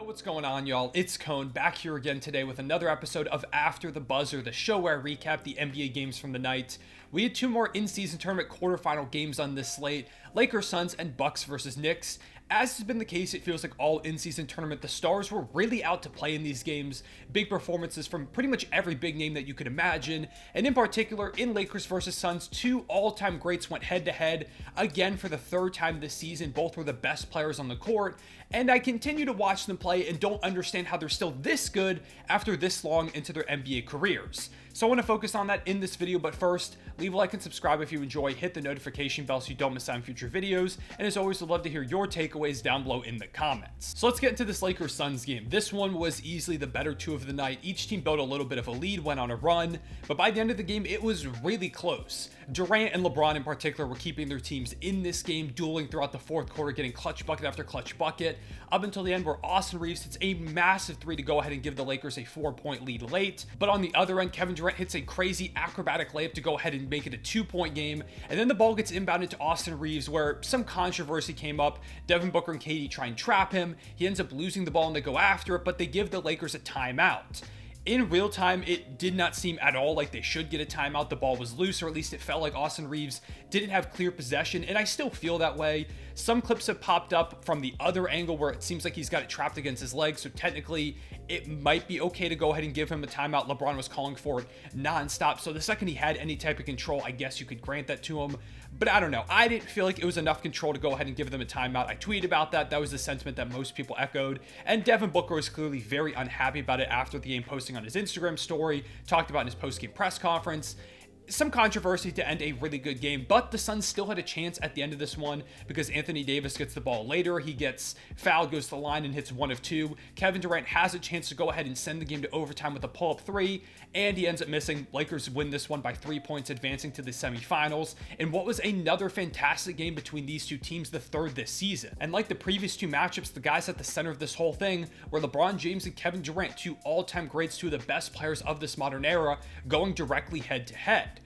Yo, what's going on, y'all? It's Cone back here again today with another episode of After the Buzzer, the show where I recap the NBA games from the night. We had two more in-season tournament quarterfinal games on this slate, Lakers, Suns, and Bucks versus Knicks. As has been the case, it feels like all in-season tournament, the stars were really out to play in these games. Big performances from pretty much every big name that you could imagine. And in particular, in Lakers versus Suns, two all-time greats went head-to-head. Again, for the third time this season, both were the best players on the court. And I continue to watch them play and don't understand how they're still this good after this long into their NBA careers. So I want to focus on that in this video, but first, leave a like and subscribe if you enjoy, hit the notification bell so you don't miss out on future videos, and as always, I'd love to hear your takeaways down below in the comments. So let's get into this Lakers-Suns game. This one was easily the better two of the night. Each team built a little bit of a lead, went on a run, but by the end of the game, it was really close. Durant and LeBron in particular were keeping their teams in this game, dueling throughout the fourth quarter, getting clutch bucket after clutch bucket, up until the end where Austin Reeves hits a massive three to go ahead and give the Lakers a 4-point lead late. But on the other end, Kevin Durant hits a crazy acrobatic layup to go ahead and make it a 2-point game, and then the ball gets inbounded to Austin Reeves where some controversy came up. Devin Booker and KD try and trap him. He ends up losing the ball and they go after it, but they give the Lakers a timeout. In real time, it did not seem at all like they should get a timeout. The ball was loose, or at least it felt like Austin Reeves didn't have clear possession, and I still feel that way. Some clips have popped up from the other angle where it seems like he's got it trapped against his leg, so technically it might be okay to go ahead and give him a timeout. LeBron was calling for it nonstop, so the second he had any type of control, I guess you could grant that to him. But I don't know. I didn't feel like it was enough control to go ahead and give them a timeout. I tweeted about that. That was the sentiment that most people echoed. And Devin Booker was clearly very unhappy about it after the game, posting on his Instagram story, talked about in his post-game press conference. Some controversy to end a really good game, but the Suns still had a chance at the end of this one because Anthony Davis gets the ball later. He gets fouled, goes to the line, and hits 1 of 2. Kevin Durant has a chance to go ahead and send the game to overtime with a pull-up 3, and he ends up missing. Lakers win this one by 3 points, advancing to the semifinals in what was another fantastic game between these two teams, the third this season. And like the previous two matchups, the guys at the center of this whole thing were LeBron James and Kevin Durant, two all-time greats, two of the best players of this modern era, going directly head-to-head.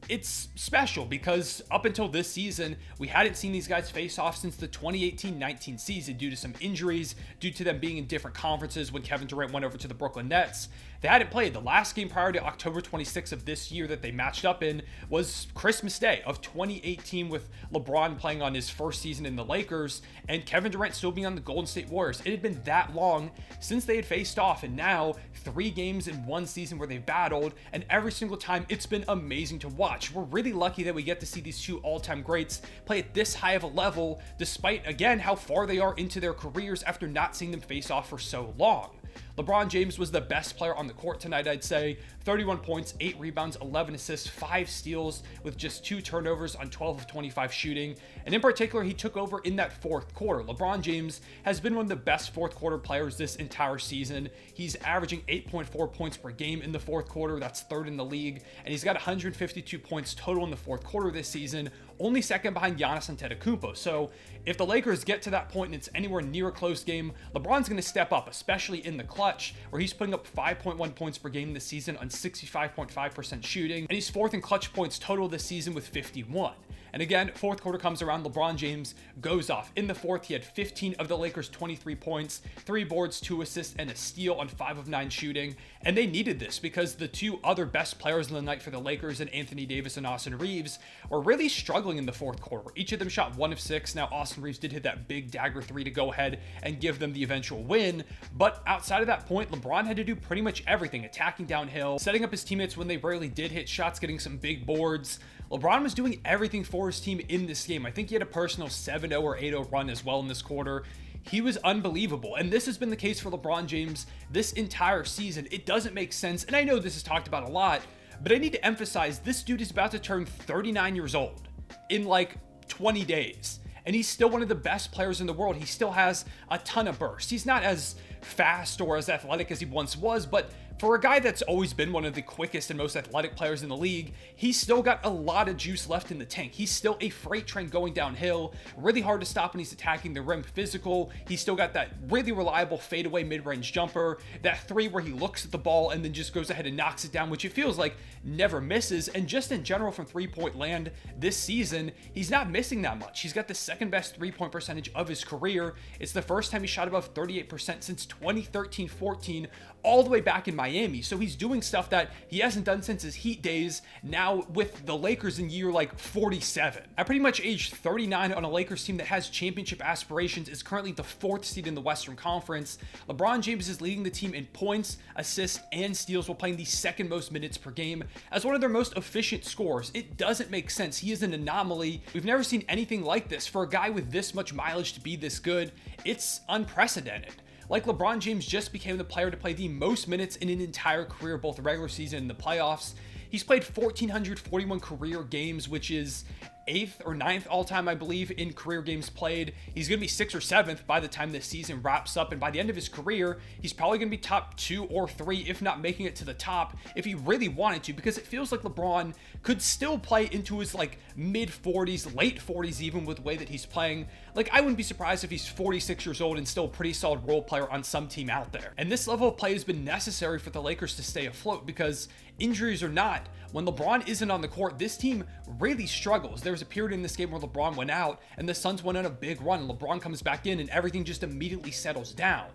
It's special because up until this season, we hadn't seen these guys face off since the 2018-19 season due to some injuries, due to them being in different conferences when Kevin Durant went over to the Brooklyn Nets. They hadn't played. The last game prior to October 26th of this year that they matched up in was Christmas Day of 2018 with LeBron playing on his first season in the Lakers and Kevin Durant still being on the Golden State Warriors. It had been that long since they had faced off, and now 3 games in one season where they've battled, and every single time it's been amazing to watch. We're really lucky that we get to see these two all-time greats play at this high of a level, despite, again, how far they are into their careers after not seeing them face off for so long. LeBron James was the best player on the court tonight, I'd say. 31 points, 8 rebounds, 11 assists, 5 steals with just 2 turnovers on 12 of 25 shooting. And in particular, he took over in that fourth quarter. LeBron James has been one of the best fourth quarter players this entire season. He's averaging 8.4 points per game in the fourth quarter. That's third in the league. And he's got 152 points total in the fourth quarter this season, only second behind Giannis Antetokounmpo. So if the Lakers get to that point and it's anywhere near a close game, LeBron's going to step up, especially in the clutch, where he's putting up 5.1 points per game this season on 65.5% shooting, and he's 4th in clutch points total this season with 51. And again, fourth quarter comes around, LeBron James goes off. In the fourth, he had 15 of the Lakers' 23 points, 3 boards, 2 assists, and a steal on 5 of 9 shooting. And they needed this because the two other best players in the night for the Lakers, and Anthony Davis and Austin Reeves, were really struggling in the fourth quarter. Each of them shot 1 of 6. Now, Austin Reeves did hit that big dagger 3 to go ahead and give them the eventual win. But outside of that point, LeBron had to do pretty much everything, attacking downhill, setting up his teammates when they rarely did hit shots, getting some big boards. LeBron was doing everything for his team in this game. I think he had a personal 7-0 or 8-0 run as well in this quarter. He was unbelievable, and this has been the case for LeBron James this entire season. It doesn't make sense, and I know this is talked about a lot, but I need to emphasize this dude is about to turn 39 years old in like 20 days. And he's still one of the best players in the world. He still has a ton of burst. He's not as fast or as athletic as he once was, but for a guy that's always been one of the quickest and most athletic players in the league, he's still got a lot of juice left in the tank. He's still a freight train going downhill, really hard to stop when he's attacking the rim, physical. He's still got that really reliable fadeaway mid-range jumper, that 3 where he looks at the ball and then just goes ahead and knocks it down, which it feels like never misses. And just in general from 3-point land this season, he's not missing that much. He's got the second best 3-point percentage of his career. It's the first time he shot above 38% since 2013-14 all the way back in Miami. So he's doing stuff that he hasn't done since his Heat days, now with the Lakers in year like 47. At pretty much age 39 on a Lakers team that has championship aspirations, is currently the 4th seed in the Western Conference. LeBron James is leading the team in points, assists, and steals while playing the 2nd most minutes per game as one of their most efficient scorers. It doesn't make sense. He is an anomaly. We've never seen anything like this. For a guy with this much mileage to be this good, it's unprecedented. Like, LeBron James just became the player to play the most minutes in an entire career, both regular season and the playoffs. He's played 1,441 career games, which is 8th or 9th all-time, I believe, in career games played. He's going to be 6th or 7th by the time this season wraps up, and by the end of his career, he's probably going to be top 2 or 3, if not making it to the top, if he really wanted to, because it feels like LeBron could still play into his, like, mid-40s, late 40s even, with the way that he's playing. Like, I wouldn't be surprised if he's 46 years old and still a pretty solid role player on some team out there. And this level of play has been necessary for the Lakers to stay afloat, because injuries or not, when LeBron isn't on the court, this team really struggles. There was a period in this game where LeBron went out and the Suns went on a big run, and LeBron comes back in and everything just immediately settles down.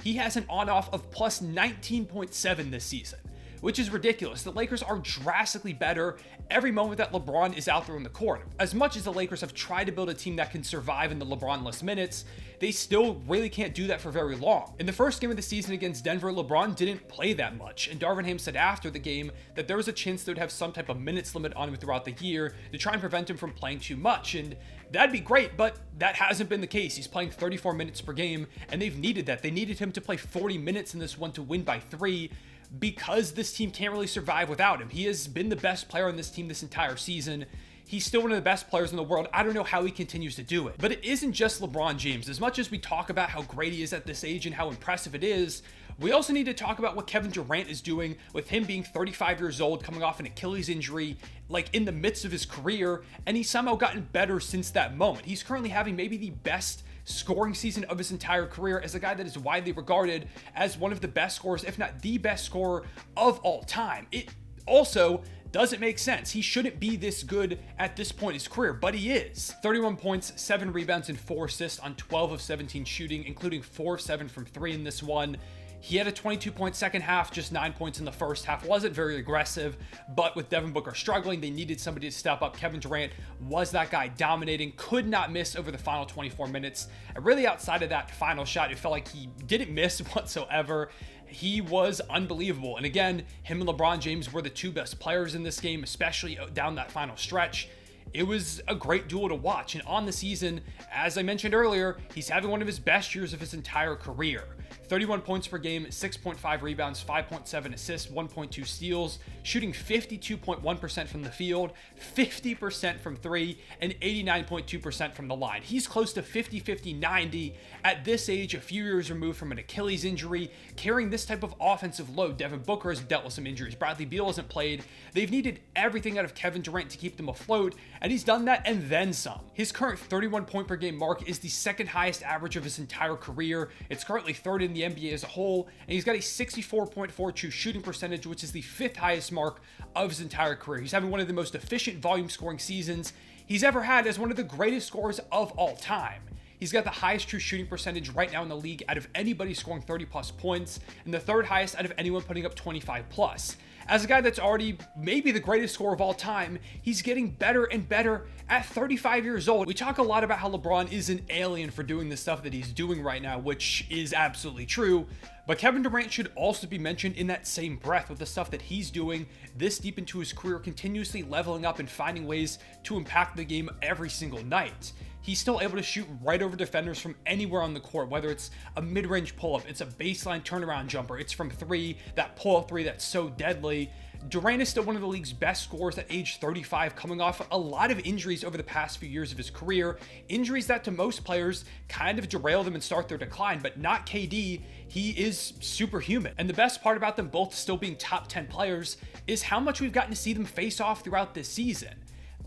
He has an on-off of plus 19.7 this season, which is ridiculous. The Lakers are drastically better every moment that LeBron is out there on the court. As much as the Lakers have tried to build a team that can survive in the LeBron-less minutes, they still really can't do that for very long. In the first game of the season against Denver, LeBron didn't play that much, and Darvin Ham said after the game that there was a chance they would have some type of minutes limit on him throughout the year to try and prevent him from playing too much, and that'd be great, but that hasn't been the case. He's playing 34 minutes per game, and they've needed that. They needed him to play 40 minutes in this one to win by 3, because this team can't really survive without him. He has been the best player on this team this entire season. He's still one of the best players in the world. I don't know how he continues to do it. But it isn't just LeBron James. As much as we talk about how great he is at this age and how impressive it is, we also need to talk about what Kevin Durant is doing, with him being 35 years old, coming off an Achilles injury, like in the midst of his career, and he's somehow gotten better since that moment. He's currently having maybe the best scoring season of his entire career, as a guy that is widely regarded as one of the best scorers, if not the best scorer of all time. It also doesn't make sense. He shouldn't be this good at this point in his career, but he is. 31 points, 7 rebounds, and 4 assists on 12 of 17 shooting, including 4 of 7 from 3 in this one. He had a 22-point second half, just 9 points in the first half. Wasn't very aggressive, but with Devin Booker struggling, they needed somebody to step up. Kevin Durant was that guy, dominating, could not miss over the final 24 minutes. And really, outside of that final shot, it felt like he didn't miss whatsoever. He was unbelievable. And again, him and LeBron James were the 2 best players in this game, especially down that final stretch. It was a great duel to watch. And on the season, as I mentioned earlier, he's having one of his best years of his entire career. 31 points per game, 6.5 rebounds, 5.7 assists, 1.2 steals, shooting 52.1% from the field, 50% from 3, and 89.2% from the line. He's close to 50-50-90 at this age, a few years removed from an Achilles injury, carrying this type of offensive load. Devin Booker has dealt with some injuries. Bradley Beal hasn't played. They've needed everything out of Kevin Durant to keep them afloat, and he's done that and then some. His current 31 point per game mark is the 2nd highest average of his entire career. It's currently 3rd in the NBA as a whole, and he's got a 64.4 true shooting percentage, which is the 5th highest mark of his entire career. He's having one of the most efficient volume scoring seasons he's ever had as one of the greatest scorers of all time. He's got the highest true shooting percentage right now in the league out of anybody scoring 30 plus points, and the 3rd highest out of anyone putting up 25 plus. As a guy that's already maybe the greatest scorer of all time, he's getting better and better at 35 years old. We talk a lot about how LeBron is an alien for doing the stuff that he's doing right now, which is absolutely true. But Kevin Durant should also be mentioned in that same breath, with the stuff that he's doing this deep into his career, continuously leveling up and finding ways to impact the game every single night. He's still able to shoot right over defenders from anywhere on the court, whether it's a mid-range pull-up, it's a baseline turnaround jumper, it's from 3, that pull-up 3 that's so deadly. Durant is still one of the league's best scorers at age 35, coming off a lot of injuries over the past few years of his career. Injuries that to most players kind of derail them and start their decline, but not KD. He is superhuman. And the best part about them both still being top 10 players is how much we've gotten to see them face off throughout this season.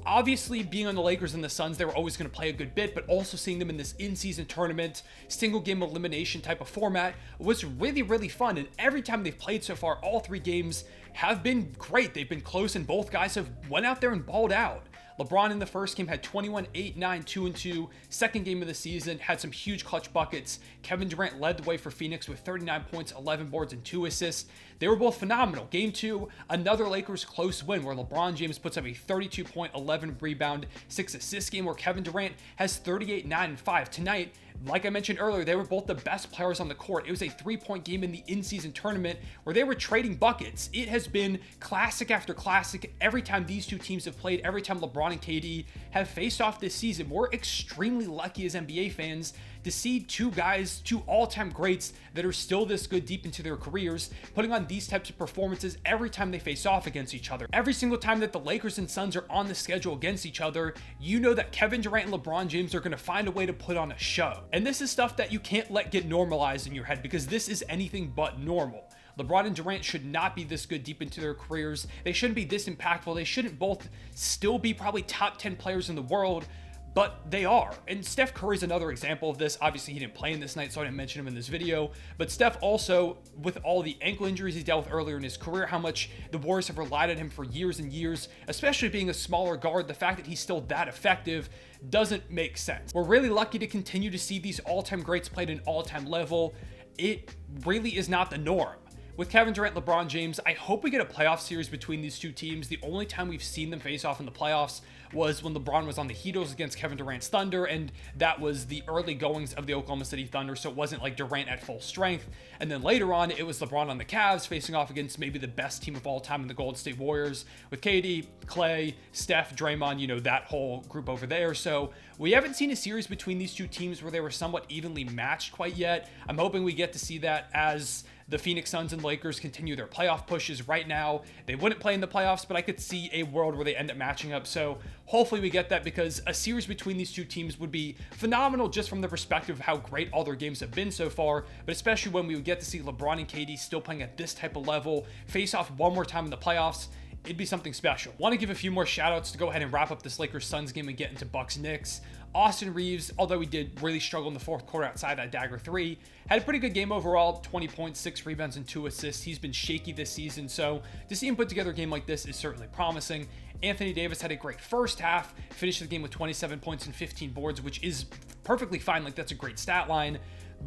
Obviously, being on the Lakers and the Suns, they were always going to play a good bit, but also seeing them in this in-season tournament, single-game elimination type of format was really, really fun. And every time they've played so far, all 3 games have been great. They've been close, and both guys have went out there and balled out. LeBron in the first game had 21, 8, 9, 2, and 2. Second game of the season had some huge clutch buckets. Kevin Durant led the way for Phoenix with 39 points, 11 boards, and 2 assists. They were both phenomenal. Game 2, another Lakers close win where LeBron James puts up a 32-point, 11 rebound, 6 assist game where Kevin Durant has 38, 9, and 5. Tonight, like I mentioned earlier, they were both the best players on the court. It was a 3-point game in the in-season tournament where they were trading buckets. It has been classic after classic every time these two teams have played, every time LeBron and KD have faced off this season. We're extremely lucky as NBA fans to see two guys, two all-time greats that are still this good deep into their careers, putting on these types of performances every time they face off against each other. Every single time that the Lakers and Suns are on the schedule against each other, you know that Kevin Durant and LeBron James are going to find a way to put on a show. And this is stuff that you can't let get normalized in your head because this is anything but normal. LeBron and Durant should not be this good deep into their careers. They shouldn't be this impactful. They shouldn't both still be probably top 10 players in the world, but they are. And Steph Curry's another example of this. Obviously, he didn't play in this night, so I didn't mention him in this video. But Steph also, with all the ankle injuries he dealt with earlier in his career, how much the Warriors have relied on him for years and years, especially being a smaller guard, the fact that he's still that effective doesn't make sense. We're really lucky to continue to see these all-time greats played at an all-time level. It really is not the norm. With Kevin Durant, LeBron James, I hope we get a playoff series between these two teams. The only time we've seen them face off in the playoffs was when LeBron was on the Heat against Kevin Durant's Thunder, and that was the early goings of the Oklahoma City Thunder, so it wasn't like Durant at full strength. And then later on, it was LeBron on the Cavs facing off against maybe the best team of all time in the Golden State Warriors with KD, Clay, Steph, Draymond, you know, that whole group over there. So we haven't seen a series between these two teams where they were somewhat evenly matched quite yet. I'm hoping we get to see that as the Phoenix Suns and Lakers continue their playoff pushes. Right now, they wouldn't play in the playoffs, but I could see a world where they end up matching up. So hopefully we get that, because a series between these two teams would be phenomenal just from the perspective of how great all their games have been so far, but especially when we would get to see LeBron and KD still playing at this type of level, face off one more time in the playoffs. It'd be something special. Want to give a few more shout outs to go ahead and wrap up this Lakers-Suns game and get into Bucks-Knicks. Austin Reeves, although he did really struggle in the fourth quarter outside that dagger three, had a pretty good game overall, 20 points, 6 rebounds, and 2 assists. He's been shaky this season, so to see him put together a game like this is certainly promising. Anthony Davis had a great first half, finished the game with 27 points and 15 boards, which is perfectly fine. Like, that's a great stat line.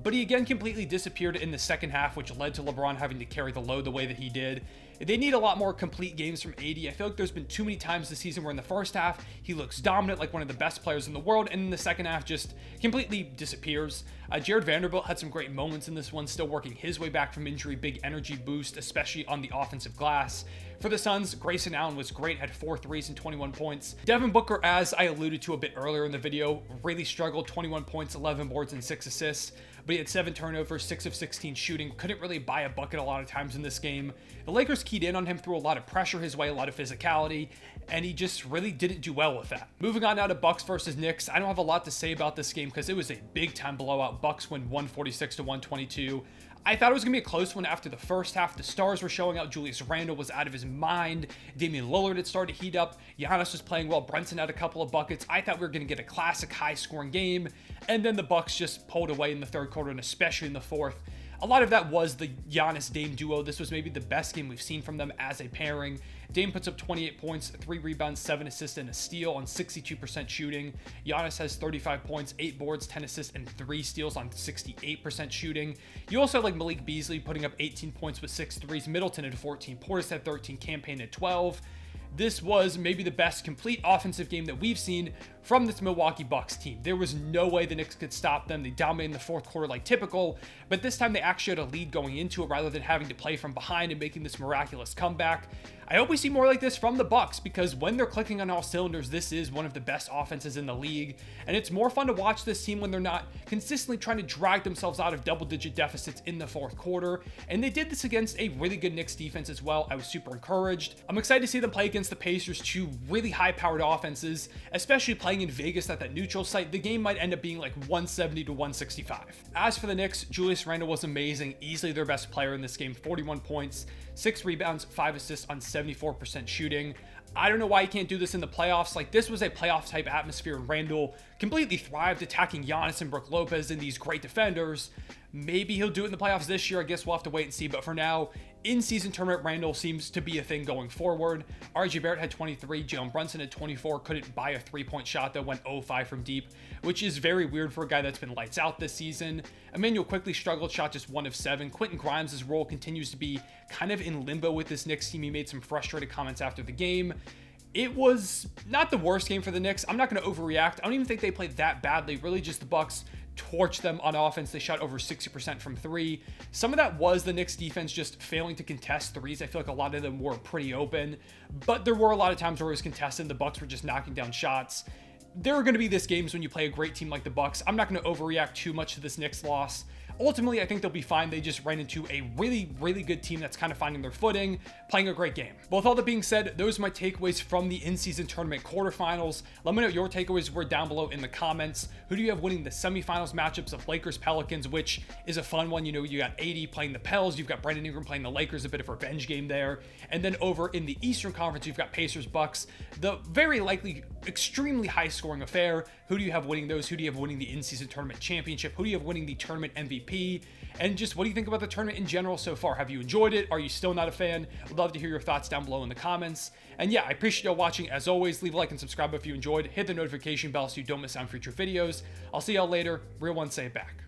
But he again completely disappeared in the second half, which led to LeBron having to carry the load the way that he did. They need a lot more complete games from AD. I feel like there's been too many times this season where in the first half, he looks dominant, like one of the best players in the world, and in the second half just completely disappears. Jared Vanderbilt had some great moments in this one, still working his way back from injury, big energy boost, especially on the offensive glass. For the Suns, Grayson Allen was great, had 4 threes and 21 points. Devin Booker, as I alluded to a bit earlier in the video, really struggled, 21 points, 11 boards, and 6 assists. But he had 7 turnovers, 6 of 16 shooting, couldn't really buy a bucket a lot of times in this game. The Lakers keyed in on him, threw a lot of pressure his way, a lot of physicality, and he just really didn't do well with that. Moving on now to Bucks versus Knicks. I don't have a lot to say about this game because it was a big-time blowout. Bucks win 146-122. I thought it was going to be a close one after the first half. The stars were showing out. Julius Randle was out of his mind. Damian Lillard had started to heat up. Giannis was playing well. Brunson had a couple of buckets. I thought we were going to get a classic high-scoring game. And then the Bucks just pulled away in the third quarter, and especially in the fourth. A lot of that was the Giannis-Dame duo. This was maybe the best game we've seen from them as a pairing. Dame puts up 28 points, 3 rebounds, 7 assists, and a steal on 62% shooting. Giannis has 35 points, 8 boards, 10 assists, and 3 steals on 68% shooting. You also had like Malik Beasley putting up 18 points with 6 threes. Middleton had 14. Portis had 13. Campaign at 12. This was maybe the best complete offensive game that we've seen from this Milwaukee Bucks team. There was no way the Knicks could stop them. They dominated in the fourth quarter like typical, but this time they actually had a lead going into it rather than having to play from behind and making this miraculous comeback. I hope we see more like this from the Bucks, because when they're clicking on all cylinders, this is one of the best offenses in the league, and it's more fun to watch this team when they're not consistently trying to drag themselves out of double-digit deficits in the fourth quarter, and they did this against a really good Knicks defense as well. I was super encouraged. I'm excited to see them play against the Pacers, two really high-powered offenses, especially playing in Vegas at that neutral site. The game might end up being like 170 to 165. As for the Knicks, Julius Randle was amazing, easily their best player in this game, 41 points, 6 rebounds, 5 assists on 74% shooting. I don't know why he can't do this in the playoffs. Like, this was a playoff type atmosphere, and Randle completely thrived attacking Giannis and Brook Lopez and these great defenders. Maybe he'll do it in the playoffs this year. I guess we'll have to wait and see. But for now, in-season tournament Randall seems to be a thing going forward. RJ Barrett had 23, Jalen Brunson had 24, couldn't buy a three-point shot that went 0-5 from deep, which is very weird for a guy that's been lights out this season. Emmanuel quickly struggled, shot just 1 of 7. Quentin Grimes' role continues to be kind of in limbo with this Knicks team. He made some frustrated comments after the game. It was not the worst game for the Knicks. I'm not going to overreact. I don't even think they played that badly. Really just the Bucks torched them on offense. They shot over 60% from 3. Some of that was the Knicks defense just failing to contest threes. I feel like a lot of them were pretty open, but there were a lot of times where it was contested. The Bucks were just knocking down shots. There are going to be this games when you play a great team like the Bucks. I'm not going to overreact too much to this Knicks loss. Ultimately, I think they'll be fine. They just ran into a really, really good team that's kind of finding their footing, playing a great game. But with all that being said, those are my takeaways from the in-season tournament quarterfinals. Let me know what your takeaways were down below in the comments. Who do you have winning the semifinals matchups of Lakers Pelicans, which is a fun one? You know, you got AD playing the Pels, you've got Brandon Ingram playing the Lakers, a bit of a revenge game there. And then over in the Eastern Conference, you've got Pacers Bucks, the very likely extremely high scoring affair. Who do you have winning those? Who do you have winning the in-season tournament championship? Who do you have winning the tournament MVP? And just what do you think about the tournament in general so far? Have you enjoyed it? Are you still not a fan? I'd love to hear your thoughts down below in the comments. And yeah, I appreciate y'all watching. As always, leave a like and subscribe if you enjoyed. Hit the notification bell so you don't miss out on future videos. I'll see y'all later. Real one, say it back.